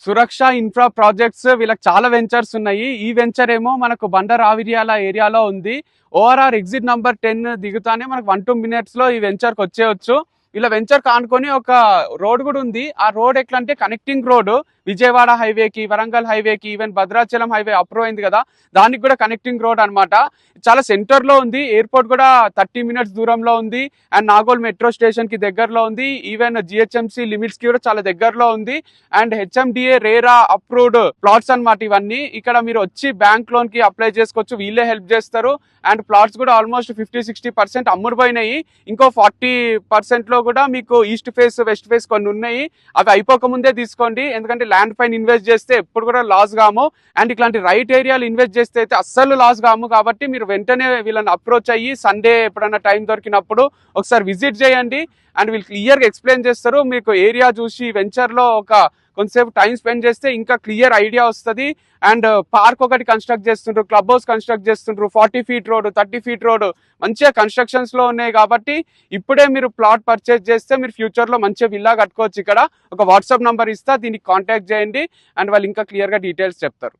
సురక్ష infra projects వీళ్ళకి చాలా ventures ఉన్నాయి. ఈ వెంచర్ ఏమో మనకు బండర్ ఆవిరియాల ఏరియాలో ఉంది. ఓఆర్ఆర్ ఎగ్జిట్ నంబర్ 10 దిగుతానే మనకు 1-2 minutes లో ఈ వెంచర్కి వచ్చేయచ్చు. ఇలా వెంచర్ కానుకొని ఒక రోడ్ కూడా ఉంది. ఆ రోడ్ ఎట్లా అంటే కనెక్టింగ్ రోడ్, విజయవాడ హైవేకి, వరంగల్ హైవేకి, ఈవెన్ భద్రాచలం హైవే అప్రూవ్ అయింది కదా, దానికి కూడా కనెక్టింగ్ రోడ్ అనమాట. చాలా సెంటర్ లో ఉంది. ఎయిర్పోర్ట్ కూడా 30 minutes దూరంలో ఉంది. అండ్ నాగోల్ మెట్రో స్టేషన్ కి దగ్గరలో ఉంది. ఈవెన్ జిహెచ్ఎంసీ లిమిట్స్ కి కూడా చాలా దగ్గరలో ఉంది. And HMDA RERA approved plots అనమాట ఇవన్నీ. ఇక్కడ మీరు వచ్చి బ్యాంక్ లోన్ కి అప్లై చేసుకోవచ్చు, వీళ్ళే హెల్ప్ చేస్తారు. అండ్ ప్లాట్స్ కూడా ఆల్మోస్ట్ 50-60% అమ్ముడుపోయినాయి. ఇంకో 40% లో కూడా మీకు ఈస్ట్ ఫేస్, వెస్ట్ ఫేస్ కొన్ని ఉన్నాయి. అవి అయిపోకముందే తీసుకోండి, ఎందుకంటే ల్యాండ్ పైన ఇన్వెస్ట్ చేస్తే ఎప్పుడు కూడా లాస్ కాము. అండ్ ఇట్లాంటి రైట్ ఏరియాలు ఇన్వెస్ట్ చేస్తే అయితే అస్సలు లాస్ కాము. కాబట్టి మీరు వెంటనే వీళ్ళని అప్రోచ్ అయ్యి సండే ఎప్పుడైనా టైం దొరికినప్పుడు ఒకసారి విజిట్ చేయండి. అండ్ వీళ్ళు క్లియర్గా ఎక్స్ప్లెయిన్ చేస్తారు. మీకు ఏరియా చూసి వెంచర్లో కొంతసేపు టైం స్పెండ్ చేస్తే ఇంకా క్లియర్ ఐడియా వస్తుంది. అండ్ పార్క్ ఒకటి కన్స్ట్రక్ట్ చేస్తుండ్రు, క్లబ్ హౌస్ కన్స్ట్రక్ట్ చేస్తుండ్రు, 40 feet రోడ్, 30 feet రోడ్ మంచిగా కన్స్ట్రక్షన్స్ లో ఉన్నాయి. కాబట్టి ఇప్పుడే మీరు ప్లాట్ పర్చేజ్ చేస్తే మీరు ఫ్యూచర్ లో మంచిగా విల్లా కట్టుకోవచ్చు. ఇక్కడ ఒక వాట్సాప్ నంబర్ ఇస్తా, దీనికి కాంటాక్ట్ చేయండి. అండ్ వాళ్ళు ఇంకా క్లియర్ గా డీటెయిల్స్ చెప్తారు.